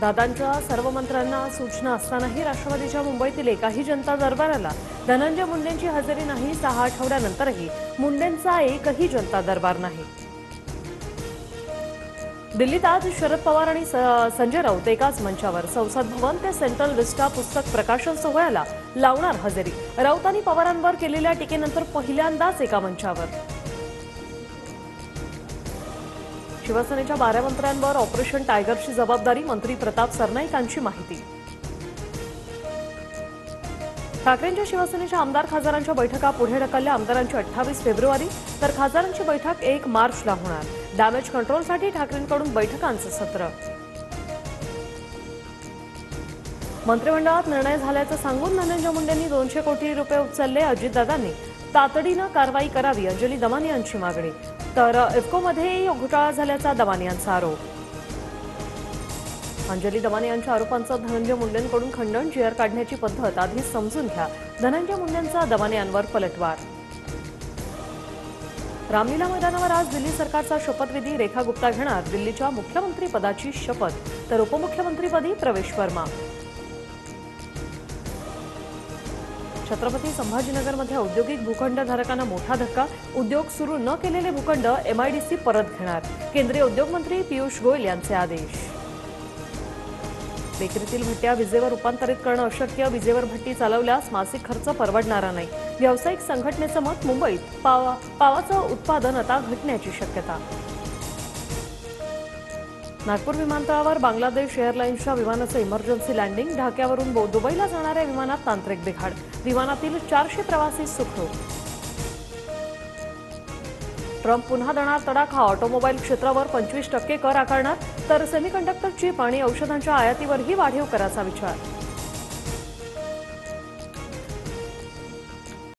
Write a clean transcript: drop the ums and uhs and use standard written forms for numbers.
दादांच्या सर्व मंत्र्यांना सूचना असतानाही राष्ट्रवादीच्या मुंबईतील एकाही जनता दरबाराला धनंजय मुंडेंची हजेरी नाही। 6 आठवड्यानंतरही मुंडेंचा एकही जनता दरबार नाही। दिल्लीत आज शरद पवार आणि संजय राऊत एकाच मंचावर संसद भवन ते सेंट्रल विस्टा पुस्तक प्रकाशन सोहळ्याला लावणार हजेरी। राऊतांनी पवारांवर केलेल्या टीकेनंतर पहिल्यांदाच एका मंचावर। शिवसेनेच्या 12 मंत्र्यांवर ऑपरेशन टायगरची जबाबदारी, मंत्री प्रताप सरनाईकांची माहिती। ठाकरेंच्या शिवसेनेच्या आमदार खासदारांच्या बैठका पुढे ढकलल्या। आमदारांची 28 फेब्रुवारी तर खासदारांची बैठक 1 मार्चला होणार। डॅमेज कंट्रोलसाठी ठाकरेंकडून बैठकांचं सत्र। मंत्रिमंडळात निर्णय झाल्याचं सांगून धनंजय मुंडेंनी 200 कोटी रुपये उचलले। अजितदादांनी तातडीनं कारवाई करावी, अंजली दमानी यांची मागणी। तर इफ्कोमध्येही घोटाळा झाल्याचा दमानी यांचा आरोप। अंजली दमानी यांच्या आरोपांचं धनंजय मुंडेंकडून खंडन। जीआर काढण्याची पद्धत आधी समजून घ्या, धनंजय मुंडेंचा दमानी यांवर पलटवार। रामलीला मैदानावर आज दिल्ली सरकारचा शपथविधी। रेखा गुप्ता घेणार दिल्लीच्या मुख्यमंत्रीपदाची शपथ, तर उपमुख्यमंत्रीपदी प्रवेश वर्मा। छत्रपती संभाजीनगरमध्ये औद्योगिक भूखंडधारकांना मोठा धक्का। उद्योग सुरू न केलेले भूखंड एमआयडीसी परत घेणार। केंद्रीय उद्योग मंत्री पियुष गोयल यांचे आदेश। बेकरीतील भट्ट्या विजेवर रूपांतरित करणं अशक्य। विजेवर भट्टी चालवल्यास मासिक खर्च परवडणारा नाही। व्यावसायिक संघटनेचं मत। मुंबईत पावाचं उत्पादन आता घटण्याची शक्यता। नागपूर विमानतळावर बांगलादेश एअरलाइन्सच्या विमानाचं इमर्जन्सी लँडिंग। ढाक्यावरून दुबईला जाणाऱ्या विमानात तांत्रिक बिघाड। विमानातील 400 प्रवासी सुखरूप। ट्रम्प पुन्हा देणार तडाखा। ऑटोमोबाईल क्षेत्रावर 25% कर आकारणार, तर सेमीकंडक्टर चिप आणि औषधांच्या आयातीवरही वाढीव कराचा विचार।